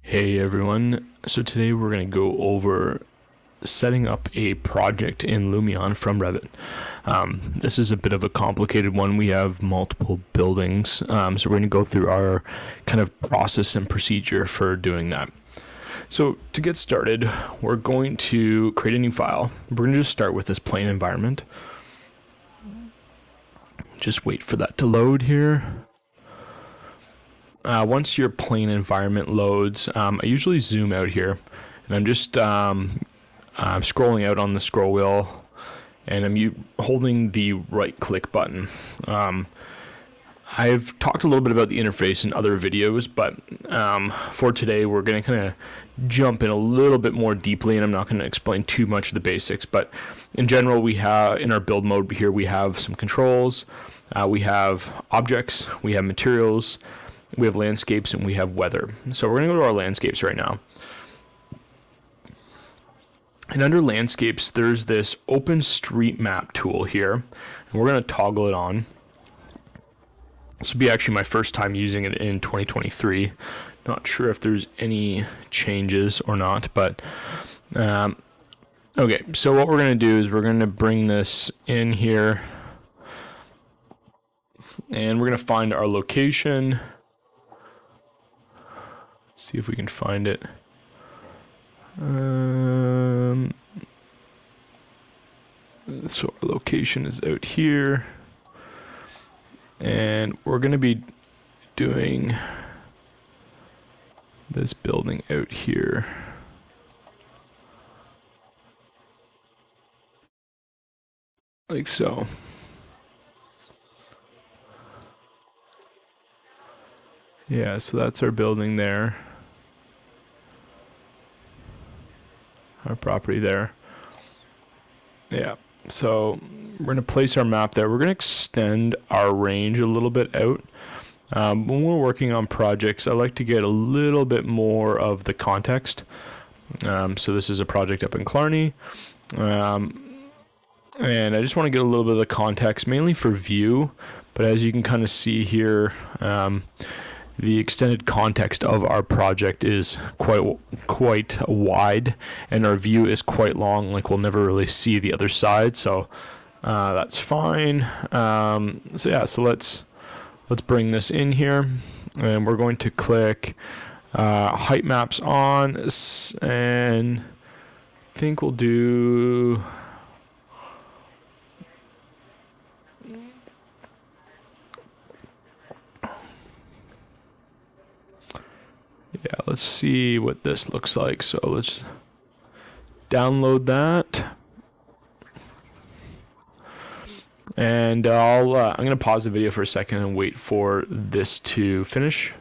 Hey everyone, so today we're going to go over setting up a project in Lumion from Revit. This is a bit of a complicated one. We have multiple buildings, so we're going to go through our kind of process and procedure for doing that. So to get started, we're going to create a new file. We're going to just start with this plain environment. Just wait for that to load here. Once your plain environment loads, I usually zoom out here, and I'm just scrolling out on the scroll wheel, and I'm holding the right click button. I've talked a little bit about the interface in other videos, but for today we're going to kind of jump in a little bit more deeply, and I'm not going to explain too much of the basics, but in general, we have in our build mode here, we have some controls, we have objects, we have materials, we have landscapes, and we have weather. So we're going to go to our landscapes right now. And under landscapes, there's this OpenStreetMap tool here, and we're going to toggle it on. This will be actually my first time using it in 2023. Not sure if there's any changes or not, but okay. So what we're going to do is we're going to bring this in here, and we're going to find our location. See if we can find it. So our location is out here, and we're going to be doing this building out here. Like so. Yeah, so that's our building there. Our property there. Yeah, so we're going to place our map there. We're going to extend our range a little bit out. When we're working on projects, I like to get a little bit more of the context. So this is a project up in Clarny. And I just want to get a little bit of the context, mainly for view. But as you can kind of see here, the extended context of our project is quite wide, and our view is quite long. Like, we'll never really see the other side, so that's fine. So yeah, so let's bring this in here, and we're going to click height maps on, and I think we'll do. Yeah, let's see what this looks like. So let's download that. And I'm going to pause the video for a second and wait for this to finish.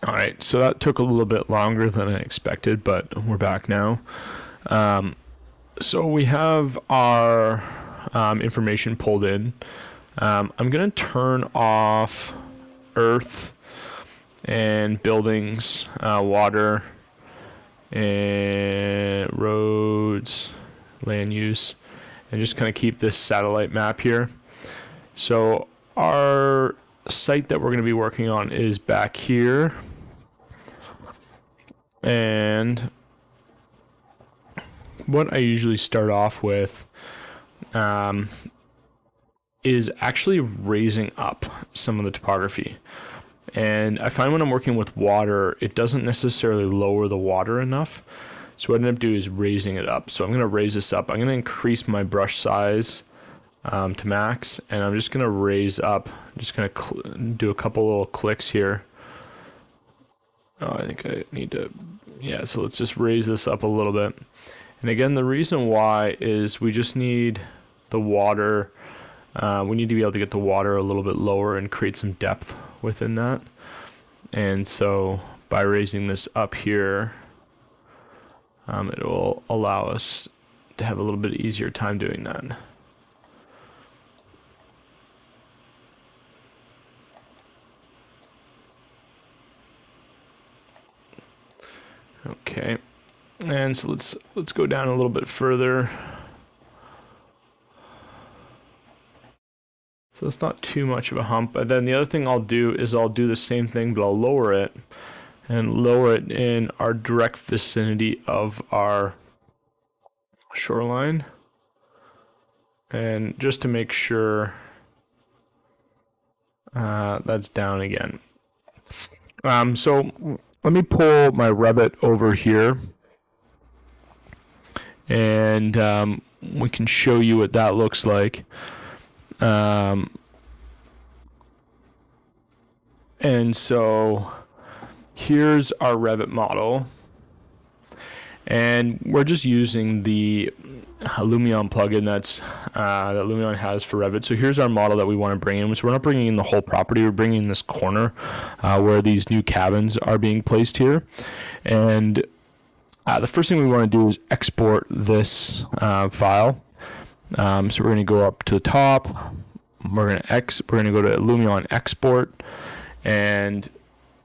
All right, so that took a little bit longer than I expected, but we're back now. So we have our information pulled in. I'm going to turn off earth and buildings, water, and roads, land use, and just kind of keep this satellite map here. So our site that we're going to be working on is back here, and what I usually start off with is actually raising up some of the topography. And I find when I'm working with water, it doesn't necessarily lower the water enough. So what I end up doing is raising it up. So I'm going to raise this up. I'm going to increase my brush size to max. And I'm just going to raise up. I'm just going to do a couple little clicks here. Oh, I think I need to... Yeah, so let's just raise this up a little bit. And again, the reason why is we just need the water... we need to be able to get the water a little bit lower and create some depth within that. And so by raising this up here, it will allow us to have a little bit easier time doing that. Okay, and so let's go down a little bit further. So it's not too much of a hump. But then the other thing I'll do is I'll do the same thing, but I'll lower it. and lower it in our direct vicinity of our shoreline. And just to make sure that's down again. So let me pull my Revit over here, and we can show you what that looks like. And so here's our Revit model, and we're just using the Lumion plugin that Lumion has for Revit. So here's our model that we want to bring in. So we're not bringing in the whole property, we're bringing in this corner where these new cabins are being placed here. And the first thing we want to do is export this file. So we're going to go up to the top. We're going to go to Lumion Export, and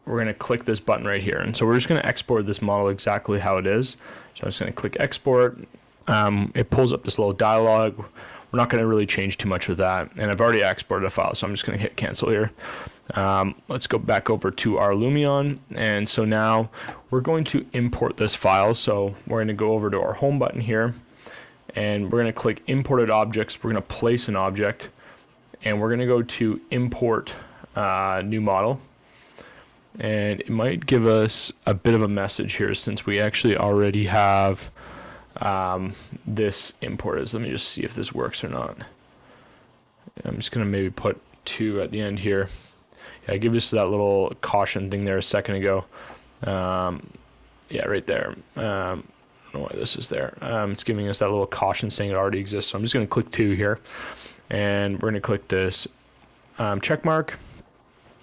we're going to click this button right here. And so we're just going to export this model exactly how it is. So I'm just going to click Export. It pulls up this little dialog. We're not going to really change too much with that. And I've already exported a file, so I'm just going to hit cancel here. Let's go back over to our Lumion. And so now we're going to import this file. So we're going to go over to our home button here, and we're going to click imported objects. We're going to place an object, and we're going to go to import new model. And it might give us a bit of a message here since we actually already have this imported. So let me just see if this works or not. I'm just going to maybe put 2 at the end here. Yeah, I gave us that little caution thing there a second ago. Yeah, right there. I don't know why this is there. It's giving us that little caution saying it already exists. So I'm just going to click 2 here, and we're going to click this check mark.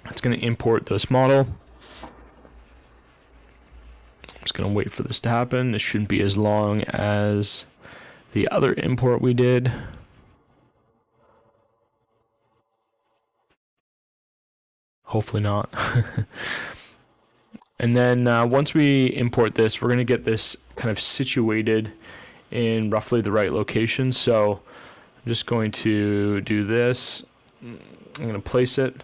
It's going to import this model. I'm just going to wait for this to happen. This shouldn't be as long as the other import we did. Hopefully not. And then once we import this, we're going to get this kind of situated in roughly the right location. So I'm just going to do this. I'm going to place it.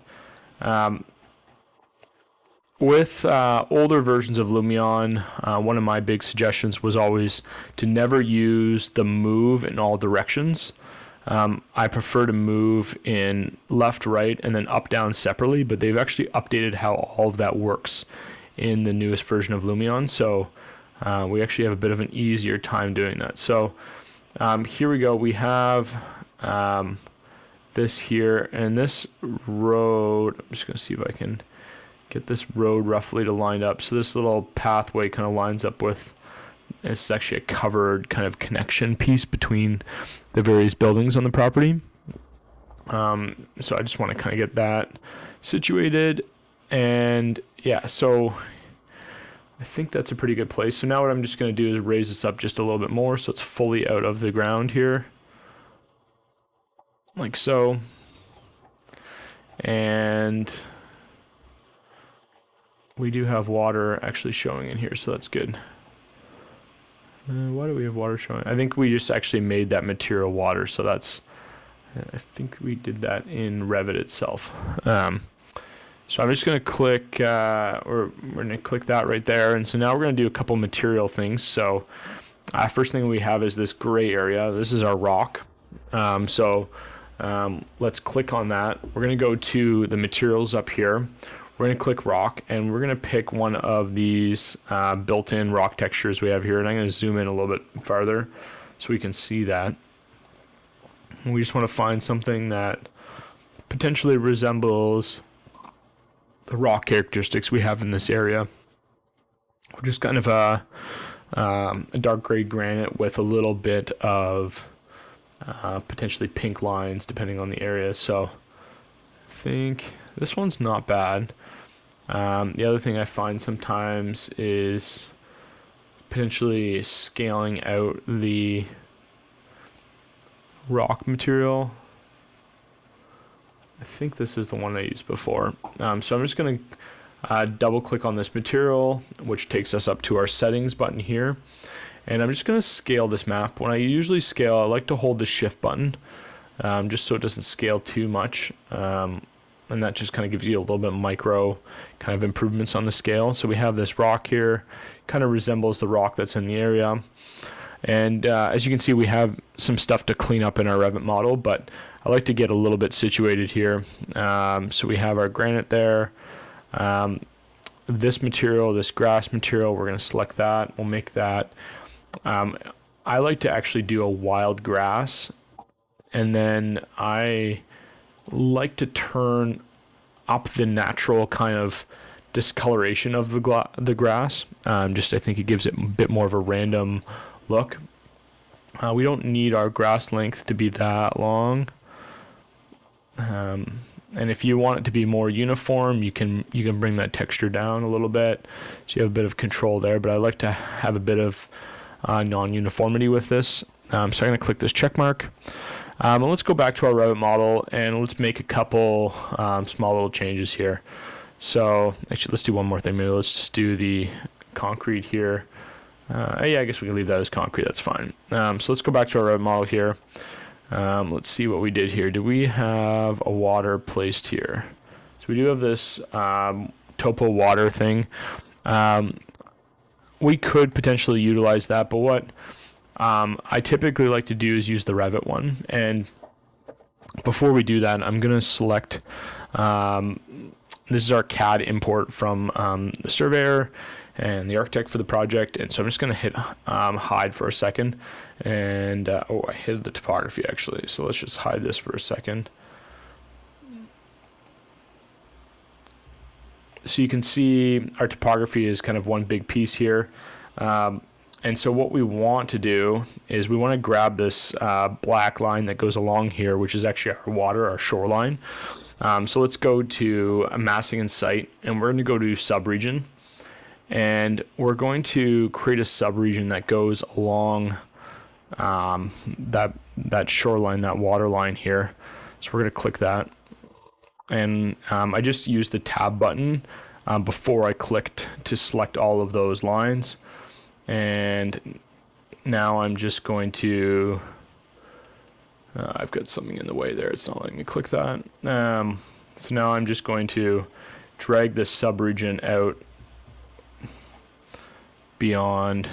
With older versions of Lumion, one of my big suggestions was always to never use the move in all directions. I prefer to move in left, right, and then up, down separately, but they've actually updated how all of that works in the newest version of Lumion. So we actually have a bit of an easier time doing that. So here we go. We have this here, and this road, I'm just going to see if I can get this road roughly to line up. So this little pathway kind of lines up with, it's actually a covered kind of connection piece between the various buildings on the property. So I just want to kind of get that situated. And yeah, so I think that's a pretty good place. So now what I'm just going to do is raise this up just a little bit more so it's fully out of the ground here. Like so. And we do have water actually showing in here, so that's good. Why do we have water showing? I think we just actually made that material water, so that's, I think we did that in Revit itself. So I'm just going to click, we're going to click that right there, and so now we're going to do a couple material things. So first thing we have is this gray area. This is our rock. Let's click on that. We're going to go to the materials up here. We're going to click rock, and we're going to pick one of these built-in rock textures we have here, and I'm going to zoom in a little bit farther so we can see that. And we just want to find something that potentially resembles the rock characteristics we have in this area. Just kind of a dark gray granite with a little bit of potentially pink lines depending on the area. So I think this one's not bad. The other thing I find sometimes is potentially scaling out the rock material. I think this is the one I used before. So I'm just going to double click on this material, which takes us up to our settings button here. And I'm just going to scale this map. When I usually scale, I like to hold the shift button just so it doesn't scale too much. and that just kind of gives you a little bit micro kind of improvements on the scale. So we have this rock here, kind of resembles the rock that's in the area. And as you can see, we have some stuff to clean up in our Revit model, but I like to get a little bit situated here. So we have our granite there. This material, this grass material, we're going to select that. We'll make that. I like to actually do a wild grass, and then I like to turn up the natural kind of discoloration of the grass. Just I think it gives it a bit more of a random look. We don't need our grass length to be that long. And if you want it to be more uniform, you can bring that texture down a little bit, so you have a bit of control there. But I like to have a bit of non-uniformity with this. So I'm going to click this check mark. And let's go back to our Revit model and let's make a couple small little changes here. So actually, let's do one more thing. Maybe let's just do the concrete here. Yeah, I guess we can leave that as concrete. That's fine. So let's go back to our Revit model here. Let's see what we did here. Do we have a water placed here? So we do have this topo water thing. We could potentially utilize that, but what I typically like to do is use the Revit one. And before we do that, I'm going to select, this is our CAD import from the surveyor and the architect for the project. And so I'm just going to hit hide for a second. And oh, I hid the topography actually. So let's just hide this for a second. So you can see our topography is kind of one big piece here. And so what we want to do is we want to grab this black line that goes along here, which is actually our water, our shoreline. So let's go to massing and site, and we're going to go to subregion. And we're going to create a subregion that goes along that shoreline, that water line here. So we're going to click that. And I just used the tab button before I clicked to select all of those lines. And now I'm just going to, I've got something in the way there. It's not letting me click that. So now I'm just going to drag this subregion out beyond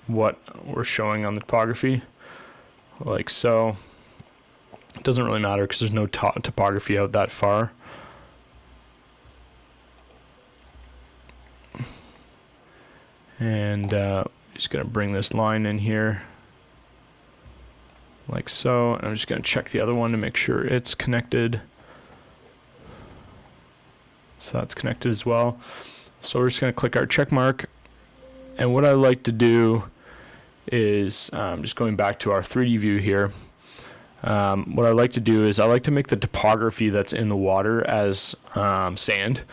what we're showing on the topography, like so. It doesn't really matter because there's no topography out that far. And just going to bring this line in here like so. And I'm just going to check the other one to make sure it's connected. So that's connected as well. So we're just going to click our check mark. And what I like to do is just going back to our 3D view here. What I like to do is I like to make the topography that's in the water as sand.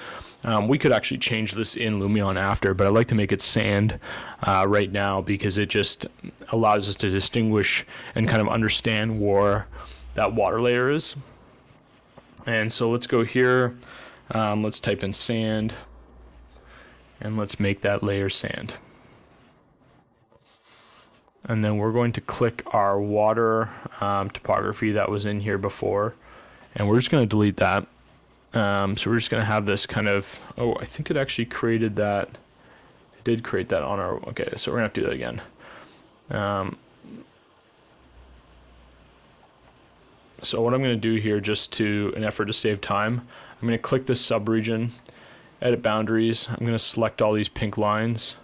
We could actually change this in Lumion after, but I like to make it sand right now because it just allows us to distinguish and kind of understand where that water layer is. And so let's go here. Let's type in sand, and let's make that layer sand. And then we're going to click our water topography that was in here before, and we're just going to delete that. So we're just going to have this kind of, oh, I think it actually created that. It did create that on our, okay, so we're going to have to do that again. So what I'm going to do here, just to an effort to save time, I'm going to click this subregion, edit boundaries. I'm going to select all these pink lines.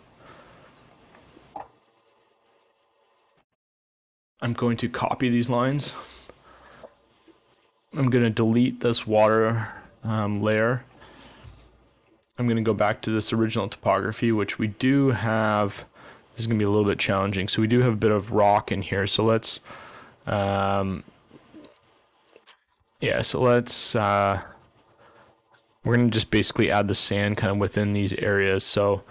I'm going to copy these lines. I'm going to delete this water layer. I'm going to go back to this original topography, which we do have. This is going to be a little bit challenging. So we do have a bit of rock in here. So let's, yeah, so let's, we're going to just basically add the sand kind of within these areas. So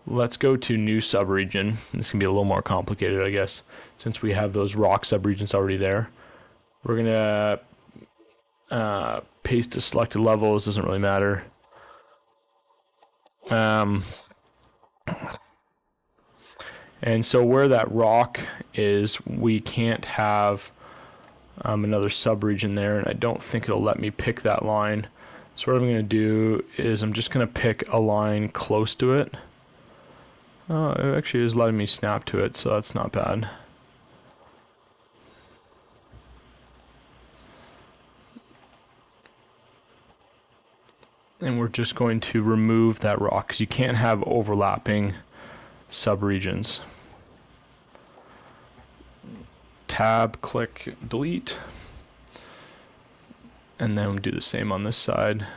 let's go to new subregion. This can be a little more complicated, I guess, since we have those rock subregions already there. We're going to paste to selected levels, doesn't really matter. And so where that rock is, we can't have another subregion there, and I don't think it'll let me pick that line. So what I'm going to do is I'm just going to pick a line close to it. Oh, it actually is letting me snap to it, so that's not bad. And we're just going to remove that rock because you can't have overlapping subregions. Tab, click, delete. And then we'll do the same on this side.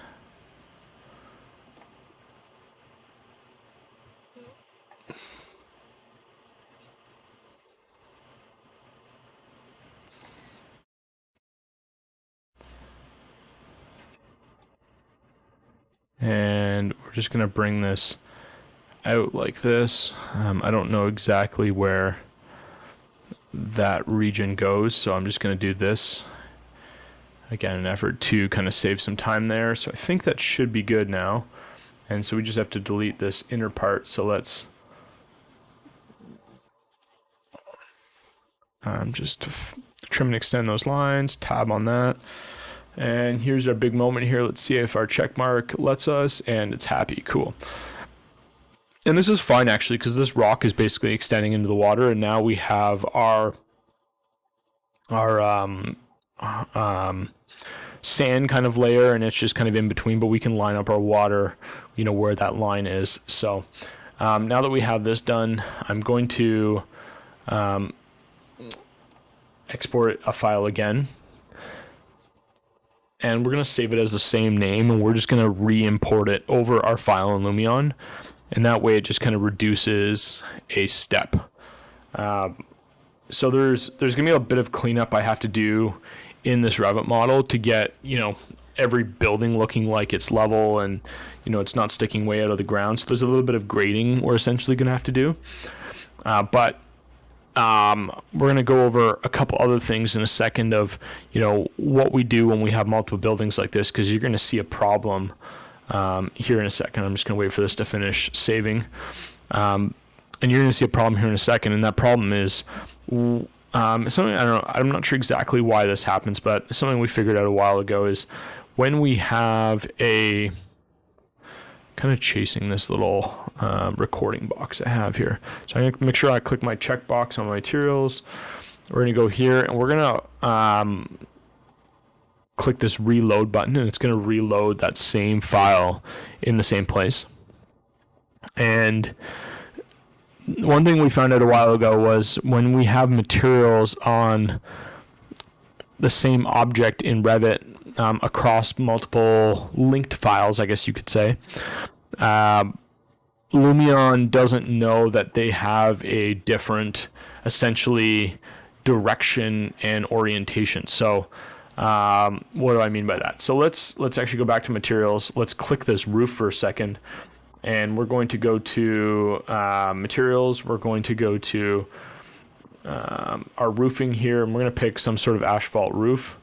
And we're just going to bring this out like this. I don't know exactly where that region goes, so I'm just going to do this. Again, an effort to kind of save some time there. So I think that should be good now. And so we just have to delete this inner part. So let's just trim and extend those lines, tab on that. And here's our big moment here. Let's see if our check mark lets us, and it's happy. Cool. And this is fine actually, because this rock is basically extending into the water, and now we have our sand kind of layer, and it's just kind of in between, but we can line up our water, you know, where that line is. So now that we have this done, I'm going to export a file again. And we're going to save it as the same name, and we're just going to re-import it over our file in Lumion. And that way it just kind of reduces a step. So there's going to be a bit of cleanup I have to do in this Revit model to get, you know, every building looking like it's level and, you know, it's not sticking way out of the ground. So there's a little bit of grading we're essentially going to have to do. But we're going to go over a couple other things in a second of, you know, what we do when we have multiple buildings like this, because you're going to see a problem here in a second. I'm just going to wait for this to finish saving. And you're going to see a problem here in a second, and that problem is something, I don't know, I'm not sure exactly why this happens, but something we figured out a while ago is when we have a kind of chasing this little recording box I have here. So I'm going to make sure I click my checkbox on my materials. We're going to go here, and we're going to click this reload button, and it's going to reload that same file in the same place. And one thing we found out a while ago was when we have materials on the same object in Revit across multiple linked files, I guess you could say, Lumion doesn't know that they have a different, essentially, direction and orientation. So what do I mean by that? So let's actually go back to materials. Let's click this roof for a second. And we're going to go to materials. We're going to go to our roofing here, and we're going to pick some sort of asphalt roof.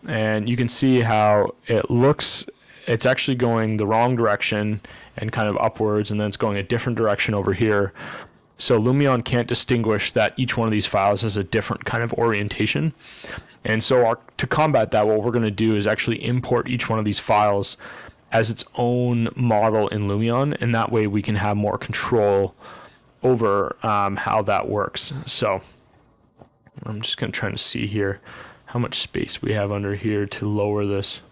And you can see how it looks. It's actually going the wrong direction and kind of upwards, and then it's going a different direction over here. So Lumion can't distinguish that each one of these files has a different kind of orientation. And so to combat that, what we're going to do is actually import each one of these files as its own model in Lumion, and that way we can have more control over how that works. So I'm just going to try to see here how much space we have under here to lower this.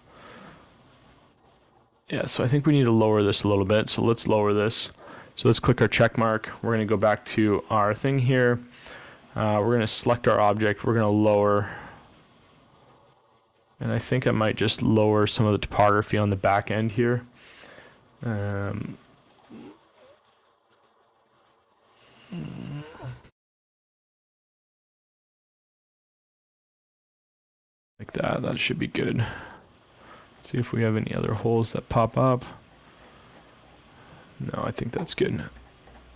Yeah, so I think we need to lower this a little bit. So let's lower this. So let's click our check mark. We're going to go back to our thing here. We're going to select our object. We're going to lower. And I think I might just lower some of the topography on the back end here. Like that. That should be good. Let's see if we have any other holes that pop up. No, I think that's good.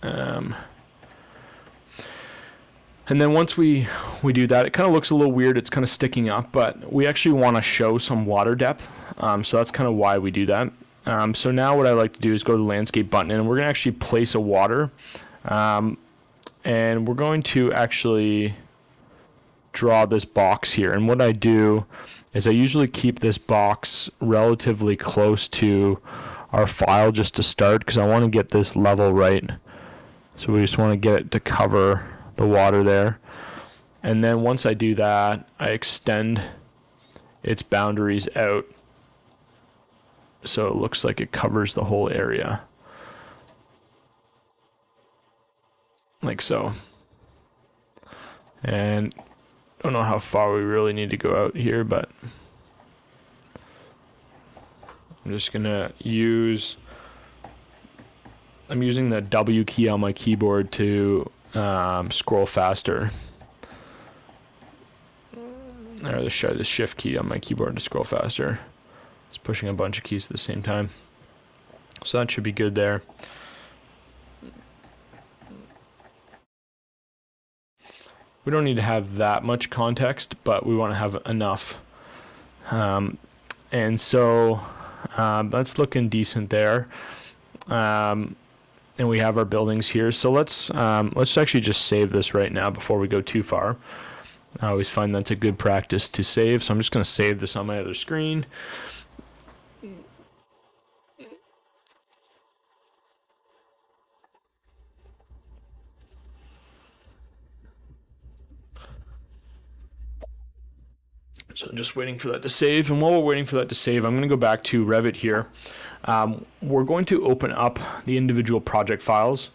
And then once we do that, it kind of looks a little weird. It's kind of sticking up, but we actually want to show some water depth. So that's kind of why we do that. So now what I like to do is go to the landscape button, and we're going to actually place a water. And we're going to actually draw this box here. And what I do is I usually keep this box relatively close to our file just to start, because I want to get this level right. So we just want to get it to cover the water there. And then once I do that, I extend its boundaries out so it looks like it covers the whole area. Like so. And I don't know how far we really need to go out here, but I'm just gonna use, I'm using the W key on my keyboard to scroll faster. Or the shift key on my keyboard to scroll faster. It's pushing a bunch of keys at the same time. So that should be good there. We don't need to have that much context, but we want to have enough. And so that's looking decent there. And we have our buildings here. So let's actually just save this right now before we go too far. I always find that's a good practice to save. So I'm just going to save this on my other screen. So I'm just waiting for that to save. And while we're waiting for that to save, I'm going to go back to Revit here. We're going to open up the individual project files.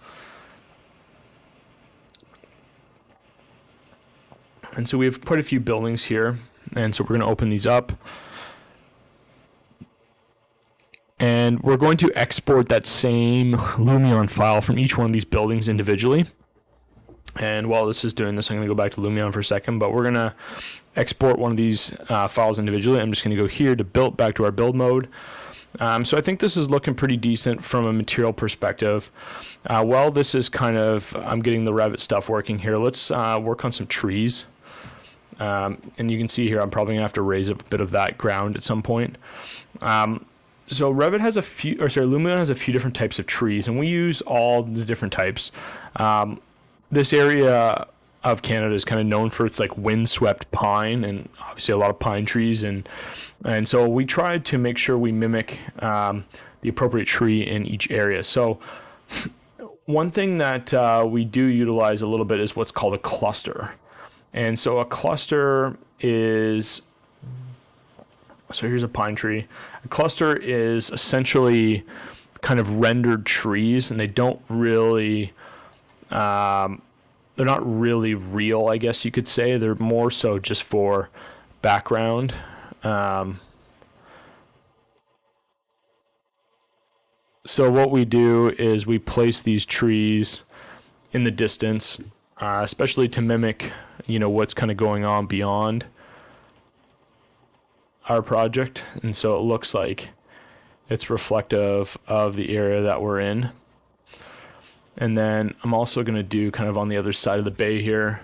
And so we have quite a few buildings here. And so we're going to open these up. And we're going to export that same Lumion file from each one of these buildings individually. And while this is doing this, I'm going to go back to Lumion for a second, but we're going to export one of these files individually. I'm just going to go here to build, back to our build mode. So I think this is looking pretty decent from a material perspective. While this is kind of, I'm getting the Revit stuff working here, let's work on some trees. And you can see here, I'm probably going to have to raise up a bit of that ground at some point. So Revit has Lumion has a few different types of trees, and we use all the different types. This area of Canada is kind of known for its like windswept pine, and obviously a lot of pine trees, and so we tried to make sure we mimic the appropriate tree in each area. So one thing that we do utilize a little bit is what's called a cluster. And so a cluster is, so here's a pine tree. A cluster is essentially kind of rendered trees, and they don't really, they're not really real, I guess you could say. They're more so just for background. So what we do is we place these trees in the distance, especially to mimic, what's kind of going on beyond our project. And so it looks like it's reflective of the area that we're in. And then I'm also going to do kind of on the other side of the bay here.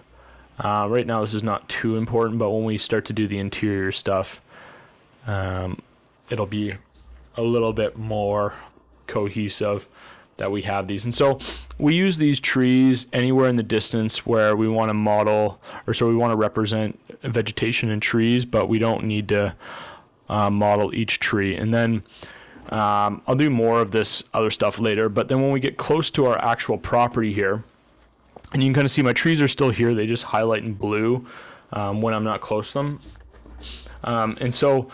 Right now this is not too important, but when we start to do the interior stuff, it'll be a little bit more cohesive that we have these. And so we use these trees anywhere in the distance where we want to model, or so we want to represent vegetation and trees, but we don't need to model each tree. And then I'll do more of this other stuff later, but then when we get close to our actual property here, and you can kind of see my trees are still here, they just highlight in blue when I'm not close to them. And so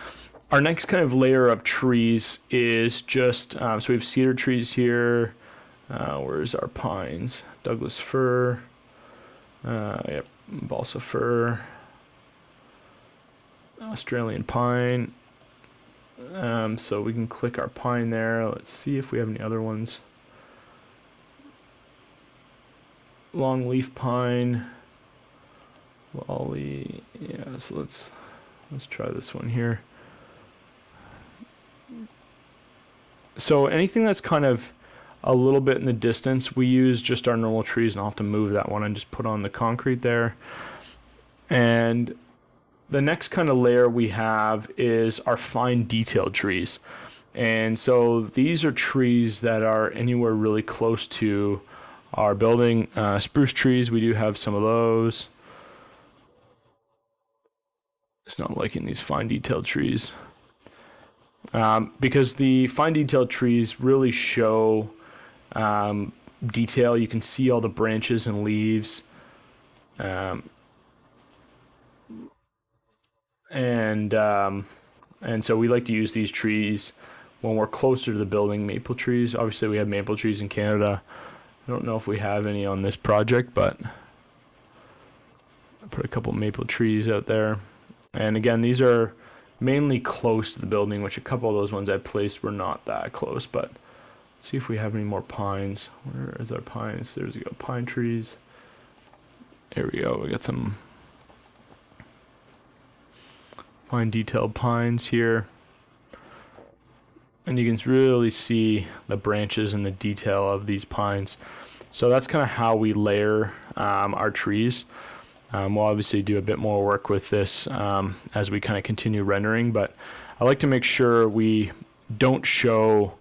our next kind of layer of trees is just, so we have cedar trees here, where's our pines? Douglas fir, yep, balsa fir, Australian pine. So we can click our pine there. Let's see if we have any other ones. Longleaf pine, lolly. Yeah, so let's try this one here. So anything that's kind of a little bit in the distance, we use just our normal trees, and I'll have to move that one and just put on the concrete there. And the next kind of layer we have is our fine detailed trees. And so these are trees that are anywhere really close to our building. Spruce trees, we do have some of those. It's not liking these fine detailed trees. Because the fine detailed trees really show detail. You can see all the branches and leaves. And so we like to use these trees when we're closer to the building. Maple trees, obviously we have maple trees in Canada. I don't know if we have any on this project, but I put a couple maple trees out there. And again, these are mainly close to the building, which a couple of those ones I placed were not that close, but let's see if we have any more pines. Where is our pines? There's we go, pine trees. There we go, we got some fine detailed pines here. And you can really see the branches and the detail of these pines. So that's kind of how we layer our trees. We'll obviously do a bit more work with this as we kind of continue rendering, but I like to make sure we don't show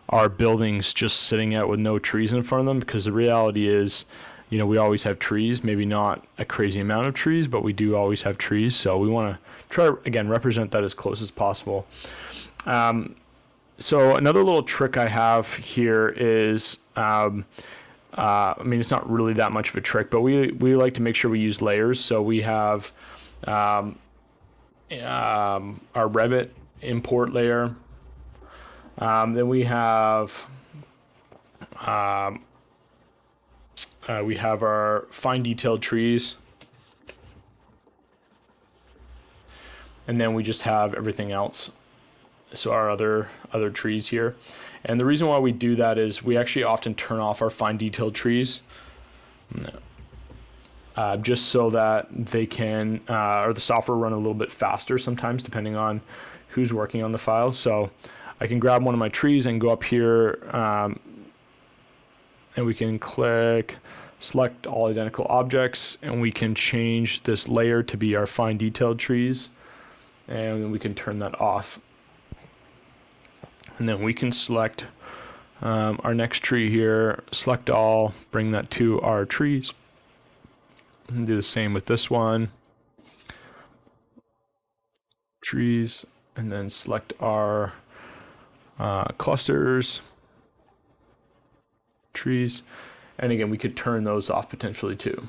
our buildings just sitting out with no trees in front of them, because the reality is, you know, we always have trees, maybe not a crazy amount of trees, but we do always have trees. So we want to try, again, represent that as close as possible. So another little trick I have here is, I mean, it's not really that much of a trick, but we like to make sure we use layers. So we have our Revit import layer. Then we have our fine detailed trees. And then we just have everything else. So our other trees here. And the reason why we do that is we actually often turn off our fine detailed trees just so that they can, or the software run a little bit faster sometimes depending on who's working on the file. So I can grab one of my trees and go up here and we can click, select all identical objects, and we can change this layer to be our fine detailed trees. And then we can turn that off. And then we can select our next tree here, select all, bring that to our trees. And do the same with this one. Trees, and then select our clusters, trees. And again, we could turn those off potentially too.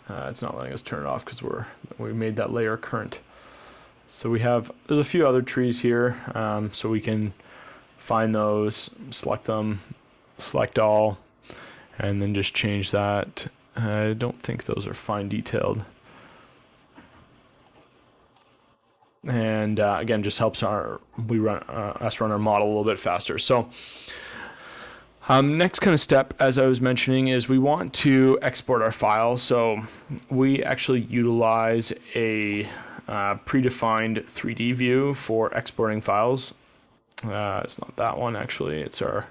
It's not letting us turn it off because we made that layer current. So there's a few other trees here, so we can find those, select them, select all, and then just change that. I don't think those are fine detailed. And again, just helps us run our model a little bit faster. So next kind of step, as I was mentioning, is we want to export our file. So we actually utilize a predefined 3D view for exporting files. It's not that one actually, it's our,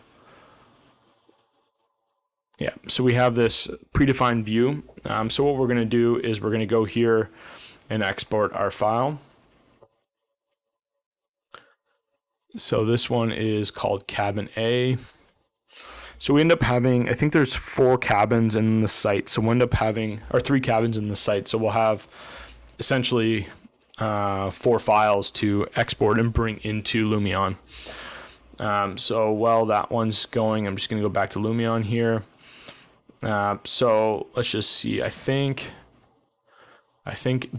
yeah, so we have this predefined view. So what we're going to do is we're going to go here and export our file. So this one is called cabin A. So we end up having, I think there's 4 cabins in the site. So we end up having, or 3 cabins in the site. So we'll have essentially 4 files to export and bring into Lumion. So while that one's going, I'm just going to go back to Lumion here. So let's just see. I think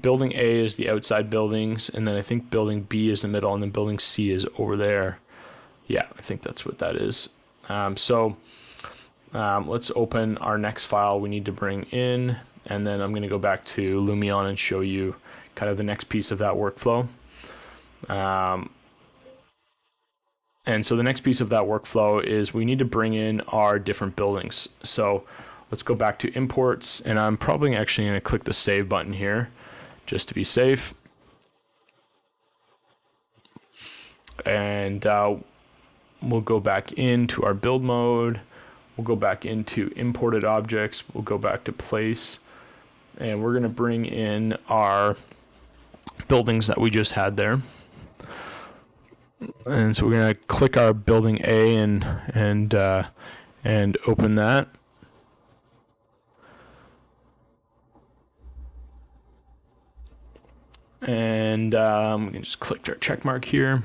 building A is the outside buildings, and then I think building B is the middle, and then building C is over there. Yeah, I think that's what that is. So let's open our next file we need to bring in, and then I'm going to go back to Lumion and show you kind of the next piece of that workflow. And so the next piece of that workflow is we need to bring in our different buildings. So let's go back to imports, and I'm probably actually going to click the save button here just to be safe. And we'll go back into our build mode. We'll go back into imported objects. We'll go back to place, and we're going to bring in our buildings that we just had there. And so we're going to click our building A and open that. And we can just click our check mark here.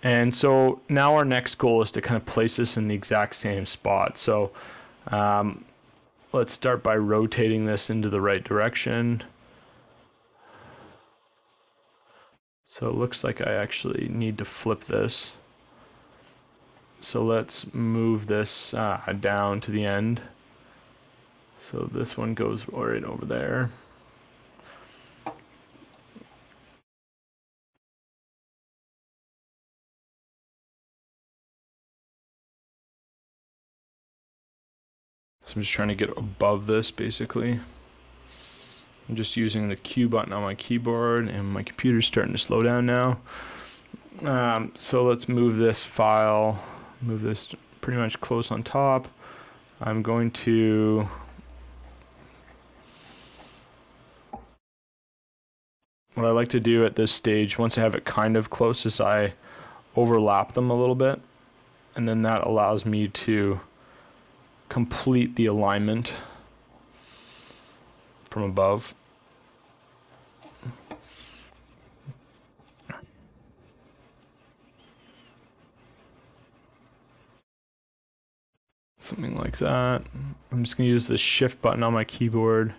And so now our next goal is to kind of place this in the exact same spot. So let's start by rotating this into the right direction. So it looks like I actually need to flip this. So let's move this down to the end. So this one goes right over there. So I'm just trying to get above this basically. I'm just using the Q button on my keyboard and my computer's starting to slow down now. So let's move this file, move this pretty much close on top. I'm going to what I like to do at this stage, once I have it kind of close, is I overlap them a little bit, and then that allows me to complete the alignment from above. Something like that. I'm just going to use the shift button on my keyboard.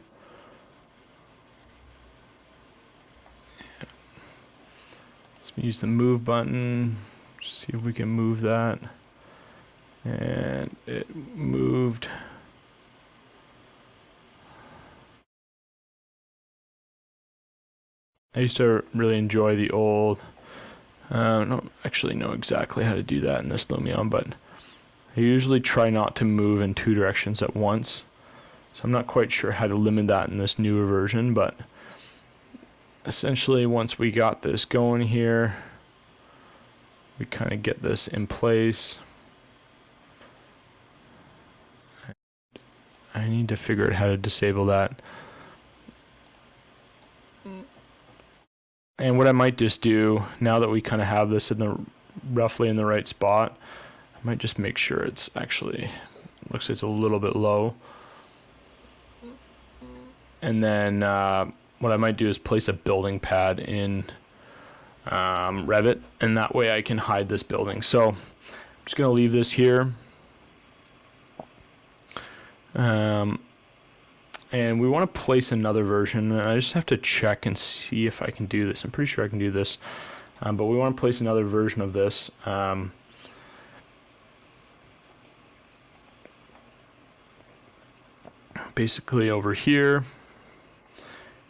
Let's use the move button. See if we can move that. And it moved. I used to really enjoy the old, I don't actually know exactly how to do that in this Lumion, but I usually try not to move in two directions at once. So I'm not quite sure how to limit that in this newer version, but essentially once we got this going here, we kind of get this in place. I need to figure out how to disable that. And what I might just do, now that we kind of have this in the roughly in the right spot, I might just make sure it's actually, looks like it's a little bit low. And then what I might do is place a building pad in Revit, and that way I can hide this building. So I'm just going to leave this here. And we want to place another version. I just have to check and see if I can do this. I'm pretty sure I can do this. But we want to place another version of this. Basically over here.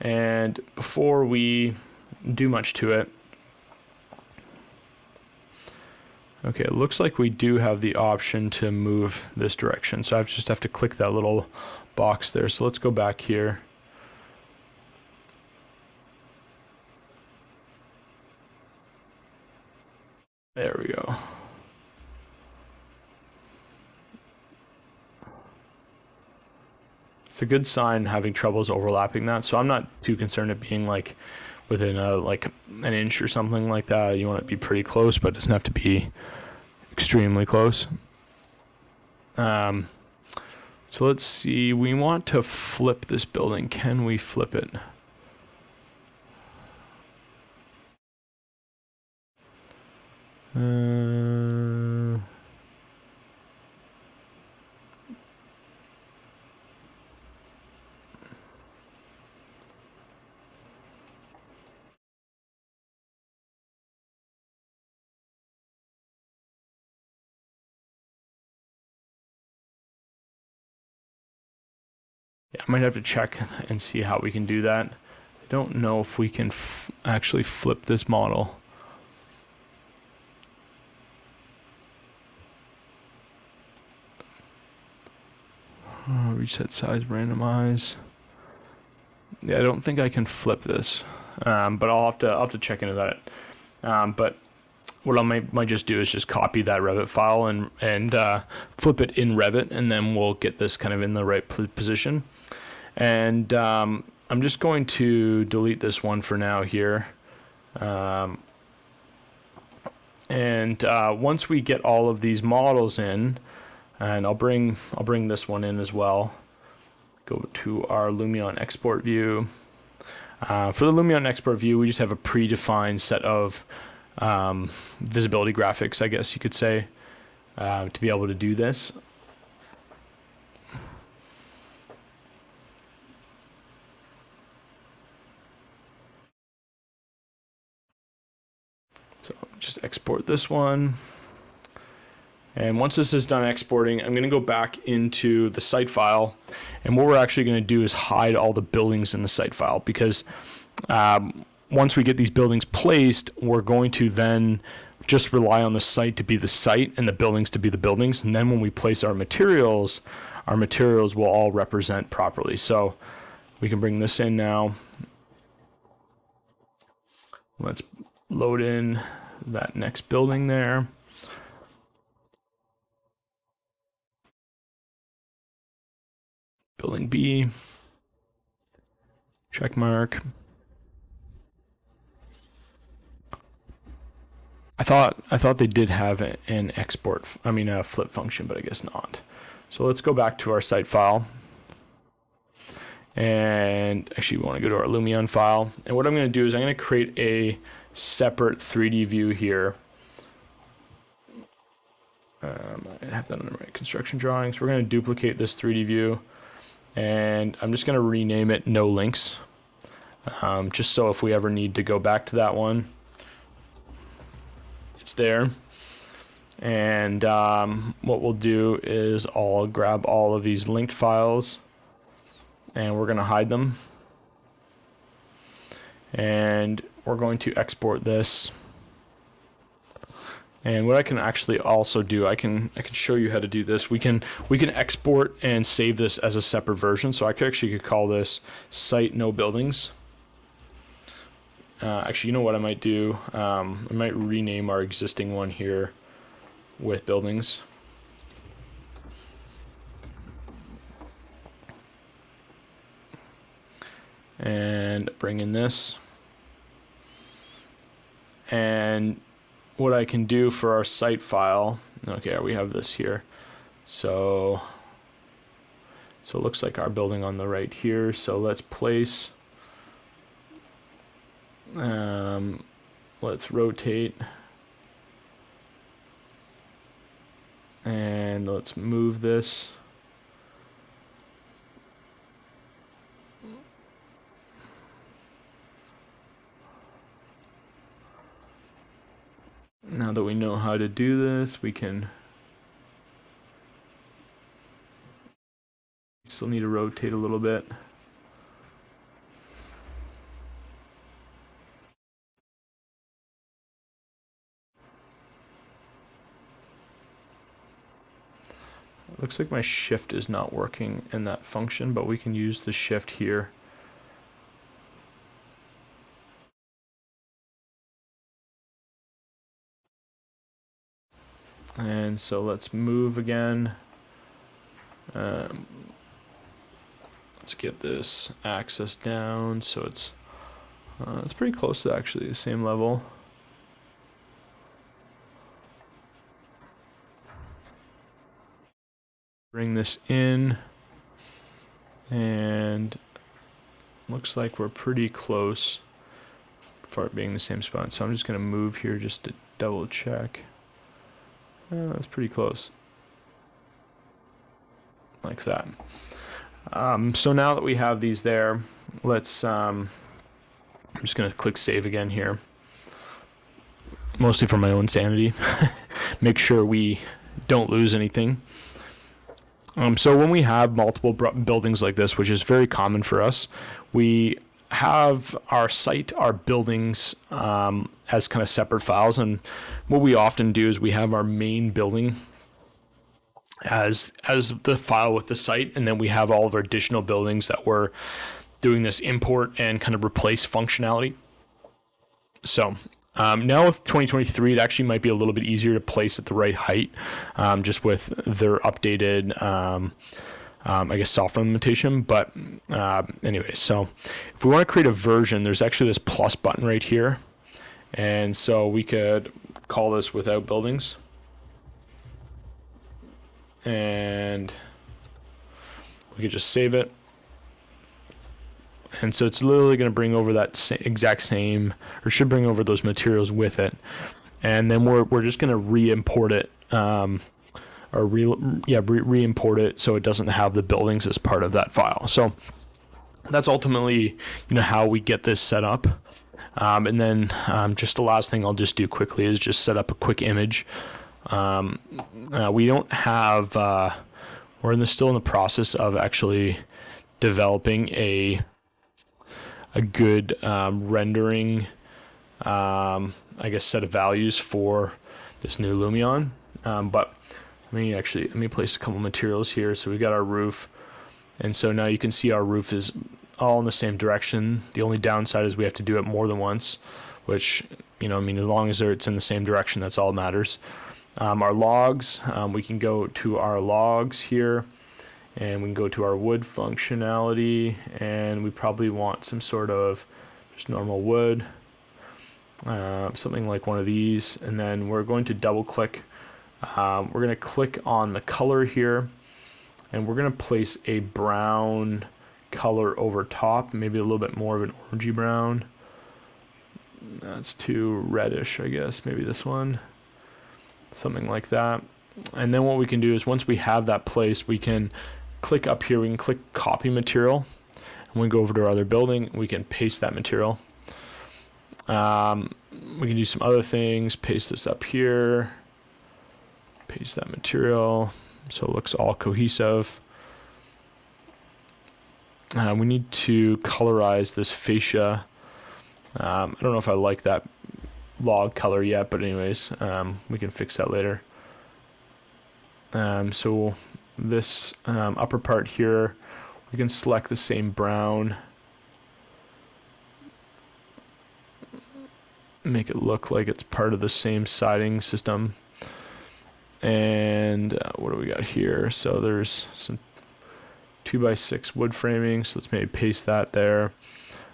And before we do much to it, okay, it looks like we do have the option to move this direction. So I just have to click that little box there. So let's go back here. There we go. It's a good sign having troubles overlapping that. So I'm not too concerned at being like within like an inch or something like that. You want it to be pretty close, but it doesn't have to be extremely close. So let's see, we want to flip this building. Can we flip it? Yeah, I might have to check and see how we can do that. I don't know if we can actually flip this model. Reset size, randomize. Yeah, I don't think I can flip this, but I'll have to check into that. But what I might just do is just copy that Revit file and flip it in Revit, and then we'll get this kind of in the right position. And I'm just going to delete this one for now here. And once we get all of these models in, and I'll bring this one in as well. Go to our Lumion export view. For the Lumion export view, we just have a predefined set of visibility graphics, I guess you could say, to be able to do this. So just export this one. And once this is done exporting, I'm going to go back into the site file. And what we're actually going to do is hide all the buildings in the site file, because once we get these buildings placed, we're going to then just rely on the site to be the site and the buildings to be the buildings. And then when we place our materials will all represent properly. So we can bring this in now. Let's load in that next building there. Building B, check mark. I thought they did have an a flip function, but I guess not. So let's go back to our site file. And actually we want to go to our Lumion file. And what I'm going to do is I'm going to create a separate 3D view here. I have that on the right construction drawings. We're going to duplicate this 3D view. And I'm just going to rename it No Links, just so if we ever need to go back to that one, it's there. And what we'll do is I'll grab all of these linked files, and we're going to hide them. And we're going to export this. And what I can actually also do, I can show you how to do this. We can export and save this as a separate version. So I could call this site no buildings. Actually, you know what I might do? I might rename our existing one here with buildings. And bring in this. And what I can do for our site file, okay, we have this here. So it looks like our building on the right here. So let's place, let's rotate, and let's move this. Now that we know how to do this, we can still need to rotate a little bit. It looks like my shift is not working in that function, but we can use the shift here. And so let's move again. Let's get this axis down so it's pretty close to actually the same level. Bring this in, and looks like we're pretty close for it being the same spot. So I'm just going to move here just to double check. That's pretty close. Like that. So now that we have these there, let's, I'm just going to click save again here. Mostly for my own sanity. Make sure we don't lose anything. So when we have multiple buildings like this, which is very common for us, we have our site, our buildings as kind of separate files. And what we often do is we have our main building as the file with the site, and then we have all of our additional buildings that we're doing this import and kind of replace functionality. So now with 2023, it actually might be a little bit easier to place at the right height, just with their updated I guess software implementation. But anyway, so if we want to create a version, there's actually this plus button right here. And so we could call this without buildings. And we could just save it. And so it's literally going to bring over that exact same, or should bring over those materials with it. And then we're just going to re-import it, re-import it so it doesn't have the buildings as part of that file. So that's ultimately, how we get this set up. And then just the last thing I'll just do quickly is just set up a quick image. We don't have, we're still in the process of actually developing a good rendering, I guess, set of values for this new Lumion. But let me place a couple materials here. So we got our roof, and so now you can see our roof is all in the same direction. The only downside is we have to do it more than once, which, as long as it's in the same direction, that's all that matters. Our logs, we can go to our logs here, and we can go to our wood functionality, and we probably want some sort of just normal wood, something like one of these, and then we're going to double click. We're going to click on the color here, and we're going to place a brown color over top, maybe a little bit more of an orangey brown. That's too reddish, I guess. Maybe this one, something like that. And then what we can do is, once we have that placed, we can click up here, we can click copy material, and we go over to our other building, we can paste that material. We can do some other things, paste this up here, paste that material so it looks all cohesive. We need to colorize this fascia. I don't know if I like that log color yet, but anyways, we can fix that later. So this upper part here, we can select the same brown, make it look like it's part of the same siding system. And what do we got here? So there's some 2x6 wood framing, so let's maybe paste that there.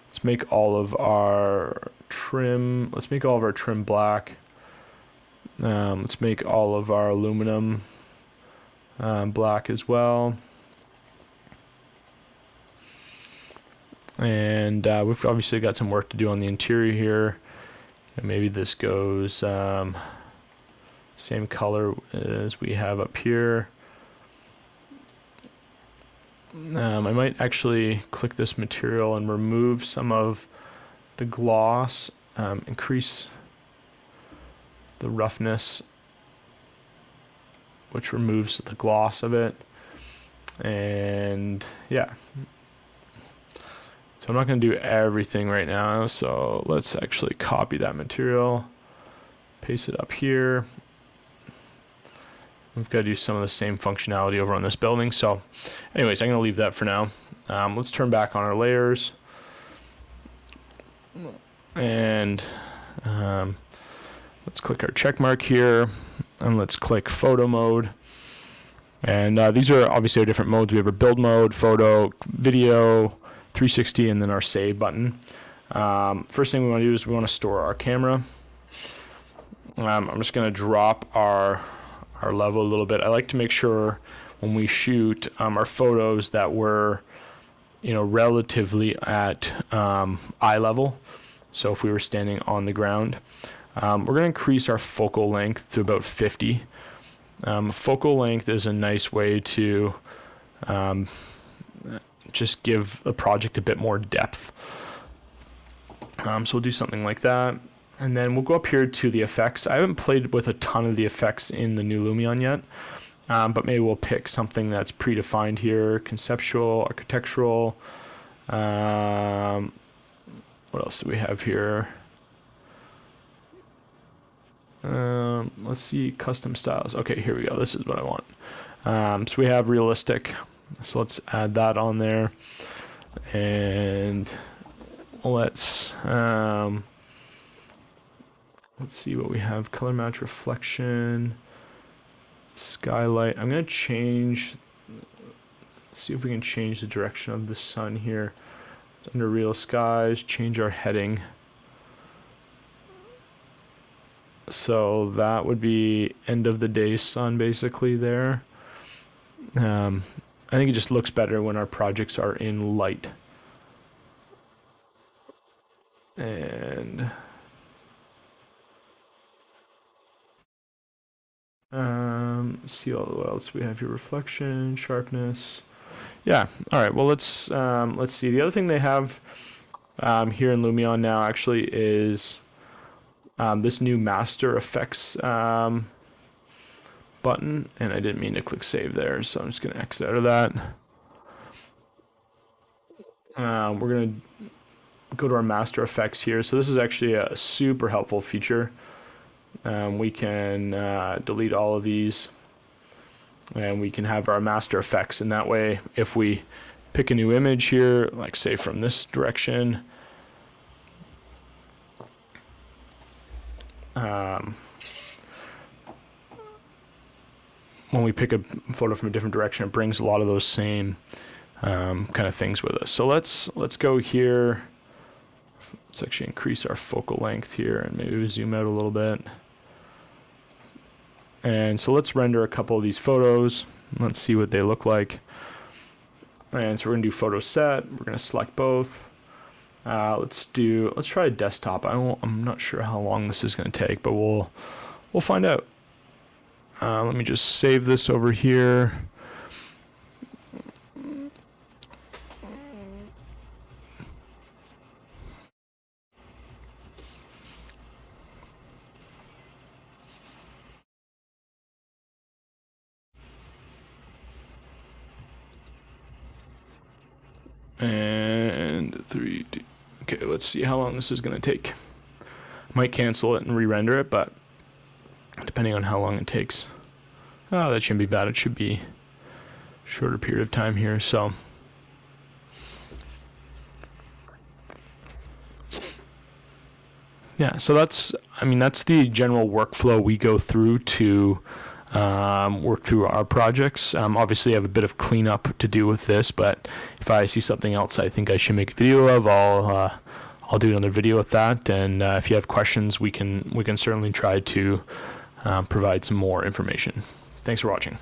Let's make all of our trim, black. Let's make all of our aluminum black as well. And we've obviously got some work to do on the interior here. And maybe this goes same color as we have up here. I might actually click this material and remove some of the gloss, increase the roughness, which removes the gloss of it. And yeah, so I'm not going to do everything right now, so let's actually copy that material, paste it up here. We've got to do some of the same functionality over on this building. So anyways, I'm going to leave that for now. Let's turn back on our layers. And let's click our check mark here. And let's click photo mode. And these are obviously our different modes. We have our build mode, photo, video, 360, and then our save button. First thing we want to do is we want to store our camera. I'm just going to drop our level a little bit. I like to make sure when we shoot our photos that we're relatively at eye level. So if we were standing on the ground, we're going to increase our focal length to about 50. Focal length is a nice way to just give the project a bit more depth. So we'll do something like that. And then we'll go up here to the effects. I haven't played with a ton of the effects in the new Lumion yet, but maybe we'll pick something that's predefined here: conceptual, architectural. What else do we have here? Let's see, custom styles. Okay, here we go. This is what I want. So we have realistic. So let's add that on there, and let's see what we have. Color match, reflection, skylight. I'm going to change, see if we can change the direction of the sun here. Under real skies, change our heading. So that would be end of the day sun basically there. I think it just looks better when our projects are in light. And see what else we have here. Reflection, sharpness. Yeah. All right. Well, let's see. The other thing they have here in Lumion now actually is this new master effects button, and I didn't mean to click save there, so I'm just going to exit out of that. We're going to go to our master effects here. So this is actually a super helpful feature. We can delete all of these, and we can have our master effects, and that way if we pick a new image here, like say from this direction, when we pick a photo from a different direction, it brings a lot of those same kind of things with us. So let's go here. Let's actually increase our focal length here, and maybe we zoom out a little bit. And so let's render a couple of these photos. Let's see what they look like. And so we're gonna do photo set. We're gonna select both. Let's try a desktop. I'm not sure how long this is gonna take, but we'll find out. Let me just save this over here. And 3D. Okay, let's see how long this is going to take. Might cancel it and re-render it, but depending on how long it takes. Oh, that shouldn't be bad. It should be a shorter period of time here, so. Yeah, so that's the general workflow we go through to work through our projects. Obviously, I have a bit of cleanup to do with this, but if I see something else I think I should make a video of, I'll do another video with that. And if you have questions, we can certainly try to provide some more information. Thanks for watching.